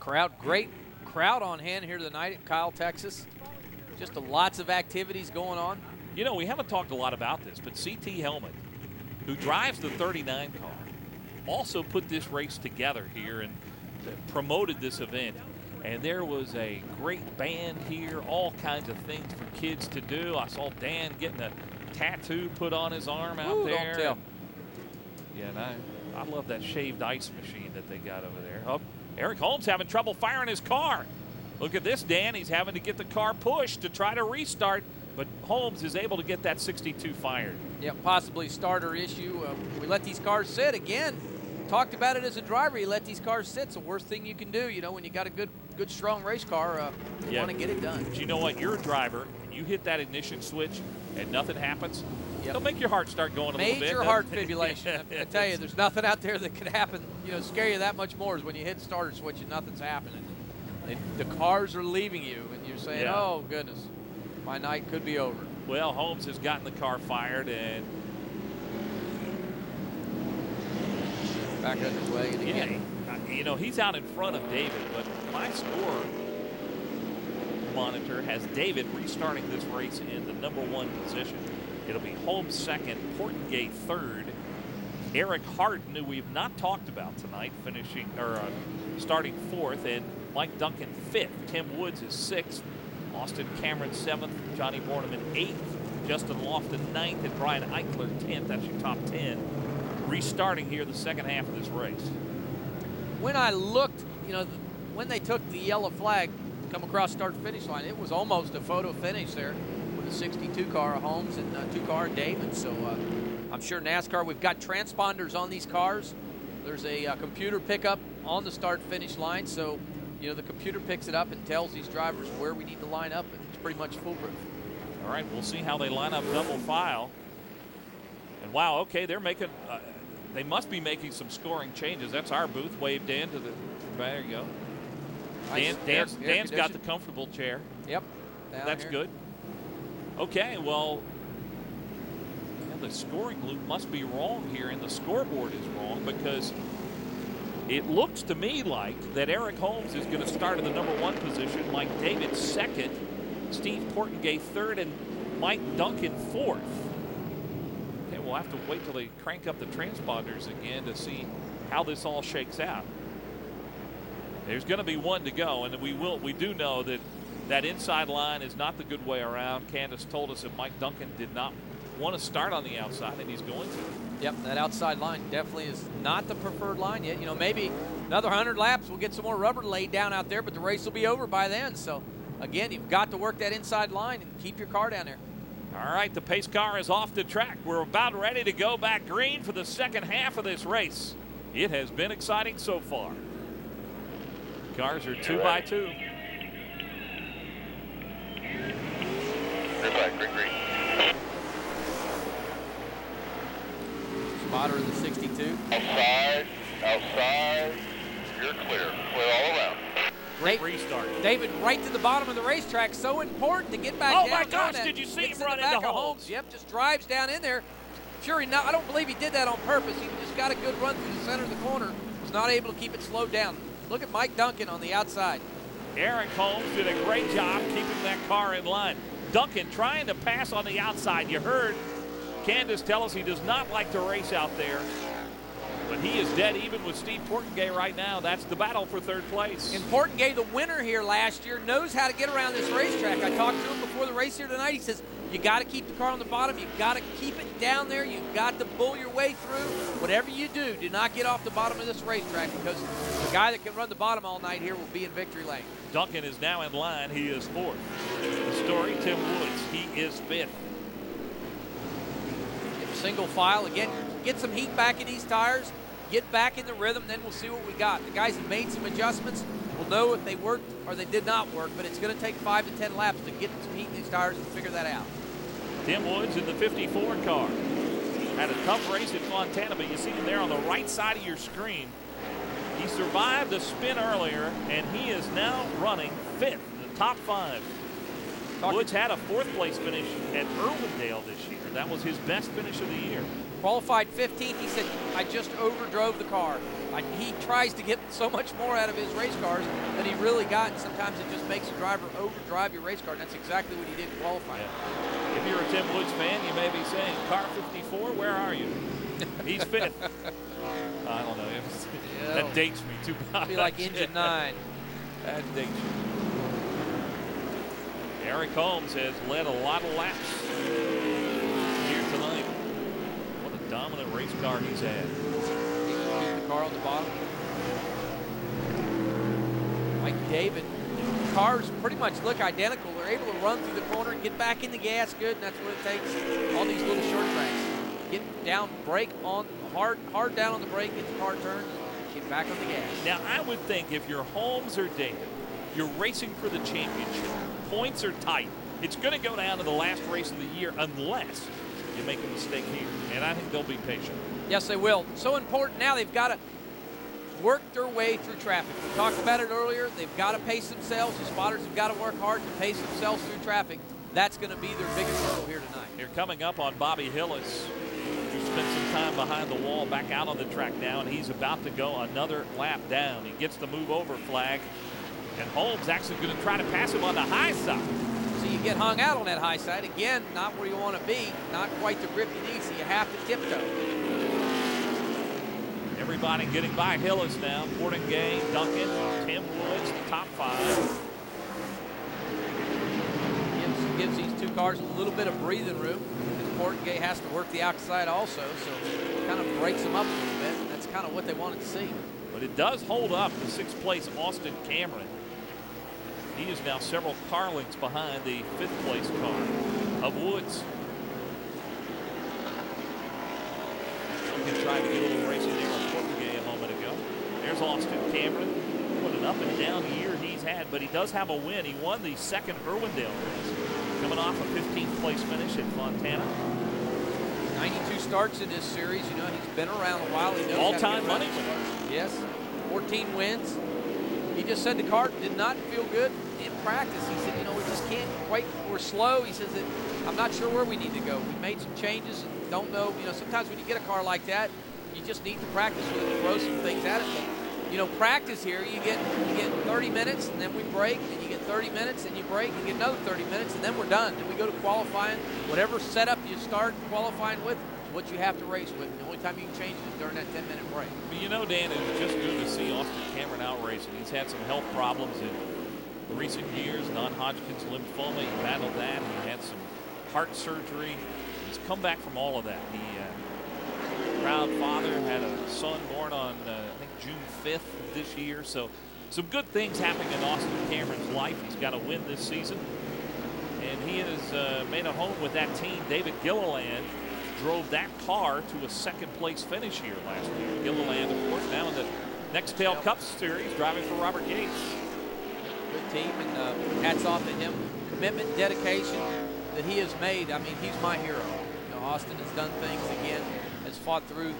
Great crowd on hand here tonight at Kyle, Texas. Just lots of activities going on. You know, we haven't talked a lot about this, but CT Helmet, who drives the 39 car, also put this race together here and promoted this event. And there was a great band here, all kinds of things for kids to do. I saw Dan getting a tattoo put on his arm out there. Don't tell. Yeah, and I love that shaved ice machine that they got over there. Oh, Eric Holmes having trouble firing his car. Look at this, Dan. He's having to get the car pushed to try to restart, but Holmes is able to get that 62 fired. Yeah, possibly starter issue. We let these cars sit again. Talked about it as a driver. You let these cars sit. It's the worst thing you can do. You know, when you got a good strong race car, you want to get it done. But you know what? You're a driver, and you hit that ignition switch, and nothing happens. Yep. It'll make your heart start going a little bit. Major heart fibrillation. I tell you, there's nothing out there that could happen. You know, scare you that much more is when you hit starter switch and nothing's happening. The cars are leaving you, and you're saying, "Oh goodness, my night could be over." Well, Holmes has gotten the car fired and back underway again. You know, he's out in front of David, but my score monitor has David restarting this race in the #1 position. It'll be Holmes second, Portengay third, Eric Harden, who we've not talked about tonight, starting fourth, and Mike Duncan fifth. Tim Woods is sixth, Austin Cameron seventh, Johnny Borneman eighth, Justin Lofton ninth, and Brian Eichler 10th. That's your top 10. Restarting here the second half of this race. When I looked, you know, when they took the yellow flag, come across start-finish line, it was almost a photo finish there with a 62 car of Holmes and a 2-car David. So I'm sure NASCAR, we've got transponders on these cars. There's a computer pickup on the start-finish line, so you know the computer picks it up and tells these drivers where we need to line up. It's pretty much foolproof. All right, we'll see how they line up double file. And wow, okay, they're making. They must be making some scoring changes. That's our booth waved in to the. There you go. Dan's got the comfortable chair. Yep. That's good. Okay, well, the scoring loop must be wrong here, and the scoreboard is wrong because it looks to me like that Eric Holmes is going to start in the #1 position, Mike David second, Steve Portengay third, and Mike Duncan fourth. Okay, we'll have to wait till they crank up the transponders again to see how this all shakes out. There's going to be one to go, and we do know that inside line is not the good way around. Candace told us that Mike Duncan did not want to start on the outside, and he's going to. Yep, that outside line definitely is not the preferred line yet. You know, maybe another 100 laps, we'll get some more rubber laid down out there, but the race will be over by then. So, again, you've got to work that inside line and keep your car down there. All right, the pace car is off the track. We're about ready to go back green for the second half of this race. It has been exciting so far. Cars are 2x2. Green. Spotter in the 62. Outside. You're clear. Clear all around. Great restart. David, right to the bottom of the racetrack. So important to get back down. Oh, my gosh, did you see him run into Holmes? Holmes? Yep, just drives down in there. Sure, I don't believe he did that on purpose. He just got a good run through the center of the corner. Was not able to keep it slowed down. Look at Mike Duncan on the outside. Eric Holmes did a great job keeping that car in line. Duncan trying to pass on the outside. You heard Candace tell us he does not like to race out there, but he is dead even with Steve Portengay right now. That's the battle for third place. And Portengay, the winner here last year, knows how to get around this racetrack. I talked to him before the race here tonight. He says, you got to keep the car on the bottom. You got to keep it down there. You've got to bull your way through. Whatever you do not get off the bottom of this racetrack because the guy that can run the bottom all night here will be in victory lane. Duncan is now in line. He is fourth. The story, Tim Woods, he is fifth. Single file. Again, get some heat back in these tires. Get back in the rhythm, then we'll see what we got. The guys have made some adjustments. We'll know if they worked or they did not work, but it's going to take 5 to 10 laps to get some heat in these tires and figure that out. Tim Woods in the 54 car. Had a tough race at Fontana, but you see him there on the right side of your screen. He survived a spin earlier, and he is now running fifth in the top 5. Woods had a 4th place finish at Irwindale this year. That was his best finish of the year. Qualified 15th. He said, I just overdrove the car. He tries to get so much more out of his race cars than he really got. And sometimes it just makes a driver overdrive your race car. And that's exactly what he did in qualifying. Yeah. If you're a Tim Woods fan, you may be saying, car 54, where are you? He's 5th. I don't know. That dates me too much. Be like engine 9. That dates you. Eric Holmes has led a lot of laps here tonight. What a dominant race car he's had. Keep the car on the bottom. Like David, cars pretty much look identical. They're able to run through the corner and get back in the gas good, and that's what it takes on these little short tracks. Get down, brake on, hard down on the brake, get the car turned, get back on the gas. Now, I would think if you're Holmes or David, you're racing for the championship. Points are tight. It's going to go down to the last race of the year unless you make a mistake here, and I think they'll be patient. Yes, they will. So important now, they've got to work their way through traffic. We talked about it earlier. They've got to pace themselves. The spotters have got to work hard to pace themselves through traffic. That's going to be their biggest hurdle here tonight. They're coming up on Bobby Hillis, who spent some time behind the wall, back out on the track now, and he's about to go another lap down. He gets the move over flag, and Holmes actually going to try to pass him on the high side. So you get hung out on that high side. Again, not where you want to be, not quite the grip you need, so you have to tiptoe. Everybody getting by Hillis now. Portingay, Duncan, Tim Woods, the top 5. Gives these two cars a little bit of breathing room. Portingay has to work the outside also, so it kind of breaks them up a little bit. That's kind of what they wanted to see. But it does hold up the 6th place Austin Cameron. He is now several car lengths behind the 5th place car of Woods. Duncan tried to get a little racing there on Portingay a moment ago. There's Austin Cameron. What an up and down year he's had, but he does have a win. He won the 2nd Irwindale race, coming off a 15th place finish at Fontana. 92 starts in this series. You know, he's been around a while. He knows all-time money winner. Yes, 14 wins. He just said the car did not feel good in practice. He said, you know, we just can't quite, we're slow. He says that I'm not sure where we need to go. We made some changes and don't know. You know, sometimes when you get a car like that, you just need to practice with it and throw some things at it. But, you know, practice here, you get 30 minutes and then we break, and you get 30 minutes and you break, and you get another 30 minutes, and then we're done. Then we go to qualifying. Whatever setup you start qualifying with, what you have to race with. The only time you can change it is during that 10-minute break. But you know, Dan, it was just good to see Austin Cameron out racing. He's had some health problems in recent years, non-Hodgkin's lymphoma. He battled that. He had some heart surgery. He's come back from all of that. He proud father, had a son born on I think June 5th this year. So some good things happening in Austin Cameron's life. He's got a win this season, and he has made a home with that team. David Gilliland drove that car to a 2nd place finish here last year. Gilliland, of course, now in the Nextel Cup Series, driving for Robert Yates. Good team, and hats off to him. Commitment, dedication that he has made. I mean, he's my hero. You know, Austin has done things again, has fought through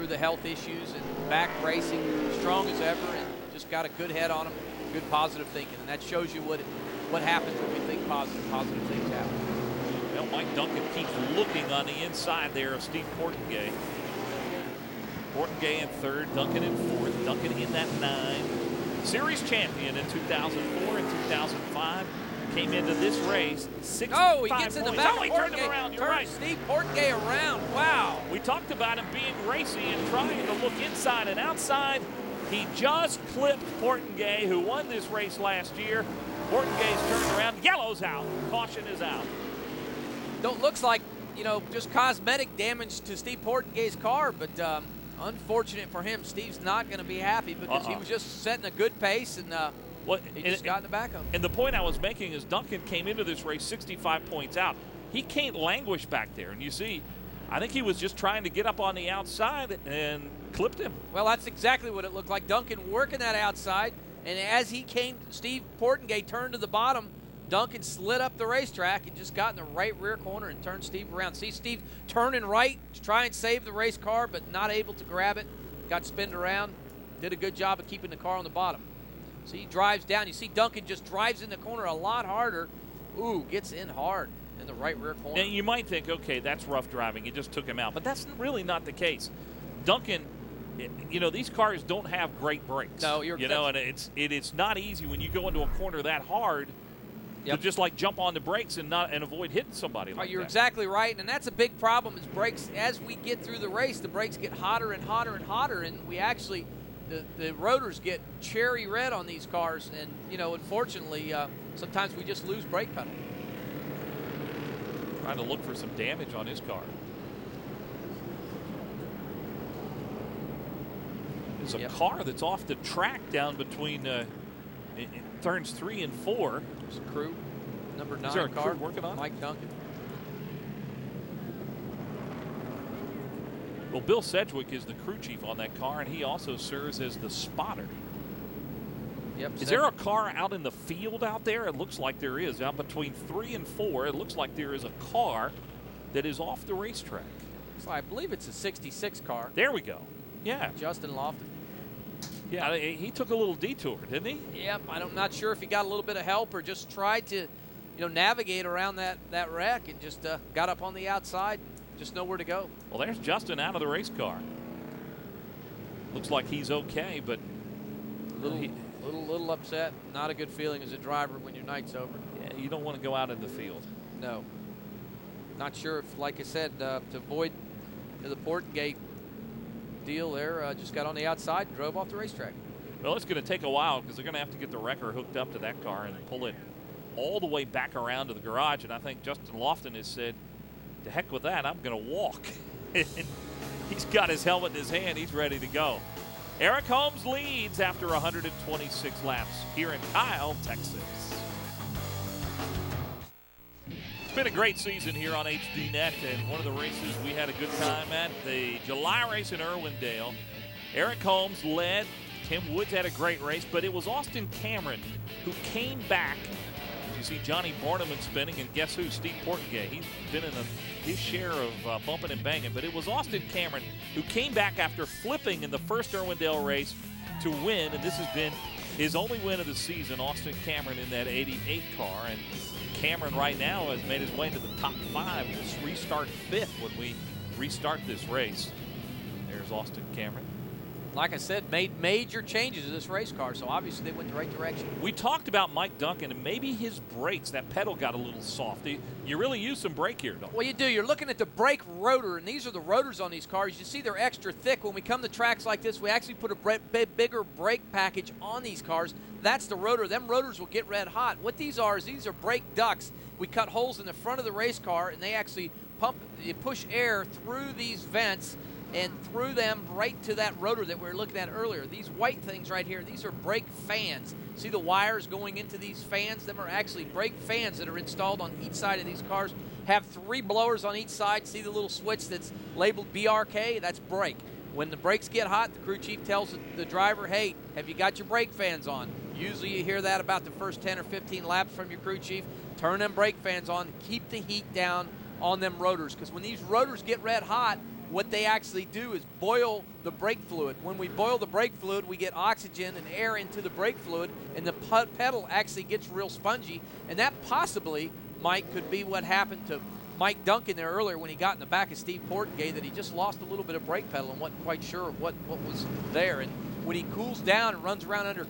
the health issues and back racing, strong as ever, and just got a good head on him, good positive thinking, and that shows you what happens when we think positive things happen. Well, Mike Duncan keeps looking on the inside there of Steve Portingay. Portingay in 3rd, Duncan in 4th, Duncan in that 9. Series champion in 2004 and 2005. Came into this race 65 Oh, he gets in the back. Oh, he turned him around. You're right. Steve Portingay around. Wow. We talked about him being racy and trying to look inside and outside. He just clipped Portingay, who won this race last year. Portingay's turned around. Yellow's out. Caution is out. Looks like, you know, just cosmetic damage to Steve Portingay's car, but unfortunate for him. Steve's not going to be happy because he was just setting a good pace, and he just got in the back of him. And the point I was making is Duncan came into this race 65 points out. He can't languish back there, and you see, I think he was just trying to get up on the outside and clipped him. Well, that's exactly what it looked like. Duncan working that outside, and as he came, Steve Portingay turned to the bottom. Duncan slid up the racetrack and just got in the right rear corner and turned Steve around. See Steve turning right to try and save the race car, but not able to grab it. Got spinned around. Did a good job of keeping the car on the bottom. So he drives down. You see Duncan just drives in the corner a lot harder. Ooh, gets in hard. in the right rear corner. Now, you might think, okay, that's rough driving. You just took him out. But that's really not the case. Duncan, you know, these cars don't have great brakes. No, and it's not easy when you go into a corner that hard to just like jump on the brakes and avoid hitting somebody like You're that. exactly right, and that's a big problem is brakes. As we get through the race, the brakes get hotter and hotter and hotter, and we actually the rotors get cherry red on these cars, and you know, unfortunately, sometimes we just lose brake pedal. Trying to look for some damage on his car. There's a car that's off the track down between turns 3 and 4. There's a crew, number 9 Is there a car crew working on it? Mike Duncan. Well, Bill Sedgwick is the crew chief on that car, and he also serves as the spotter. Yep. Is there a car out in the field out there? It looks like there is. Out between 3 and 4, it looks like there is a car that is off the racetrack. So I believe it's a 66 car. There we go. Yeah. Justin Lofton. Yeah, he took a little detour, didn't he? Yep. I'm not sure if he got a little bit of help or just tried to, navigate around that wreck and just got up on the outside, just know where to go. Well, there's Justin out of the race car. Looks like he's okay, but Little upset. Not a good feeling as a driver when your night's over. Yeah, you don't want to go out in the field. No. Not sure if, like I said, to avoid the port gate deal there, just got on the outside and drove off the racetrack. Well, it's going to take a while because they're going to have to get the wrecker hooked up to that car and pull it all the way back around to the garage. And I think Justin Lofton has said, to heck with that, I'm going to walk. He's got his helmet in his hand. He's ready to go. Eric Holmes leads after 126 laps here in Kyle, Texas. It's been a great season here on HDNet, and one of the races we had a good time at, the July race in Irwindale. Eric Holmes led. Tim Woods had a great race, but it was Austin Cameron who came back. You see Johnny Borneman spinning, and guess who? Steve Portengay. He's been in his share of bumping and banging, but it was Austin Cameron who came back after flipping in the first Irwindale race to win, and this has been his only win of the season. Austin Cameron in that 88 car, and Cameron right now has made his way into the top 5. We'll restart 5th when we restart this race. There's Austin Cameron. Like I said, made major changes to this race car, so obviously they went the right direction. We talked about Mike Duncan, and maybe his brakes, that pedal got a little soft. You really use some brake here, don't you? Well, you do. You're looking at the brake rotor, and these are the rotors on these cars. You see they're extra thick. When we come to tracks like this, we actually put a bigger brake package on these cars. That's the rotor. Them rotors will get red hot. What these are is these are brake ducts. We cut holes in the front of the race car, and they actually push air through these vents and through them right to that rotor that we were looking at earlier. These white things right here, these are brake fans. See the wires going into these fans? Them are actually brake fans that are installed on each side of these cars. Have 3 blowers on each side. See the little switch that's labeled BRK? That's brake. When the brakes get hot, the crew chief tells the driver, hey, have you got your brake fans on? Usually you hear that about the first 10 or 15 laps from your crew chief. Turn them brake fans on. Keep the heat down on them rotors, because when these rotors get red hot, what they actually do is boil the brake fluid. When we boil the brake fluid, we get oxygen and air into the brake fluid, and the pedal actually gets real spongy. And that possibly, Mike, could be what happened to Mike Duncan there earlier when he got in the back of Steve Portengay, that he just lost a little bit of brake pedal and wasn't quite sure what was there. And when he cools down and runs around under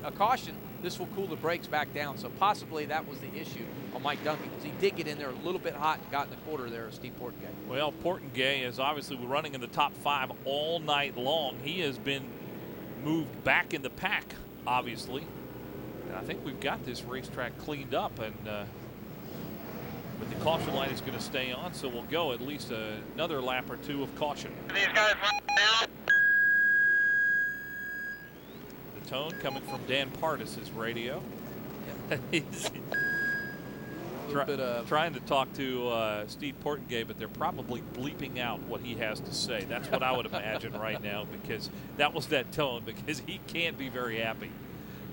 a caution, this will cool the brakes back down. So possibly that was the issue on Mike Duncan, because he did get in there a little bit hot and got in the quarter there of Steve Portengay. Well, Portengay is obviously running in the top 5 all night long. He has been moved back in the pack, obviously. And I think we've got this racetrack cleaned up, and but the caution light is going to stay on, so we'll go at least another lap or 2 of caution. These guys run down. The tone coming from Dan Pardis's radio. He's trying to talk to Steve Portengay, but they're probably bleeping out what he has to say. That's what I would imagine right now, because that was that tone, because he can't be very happy.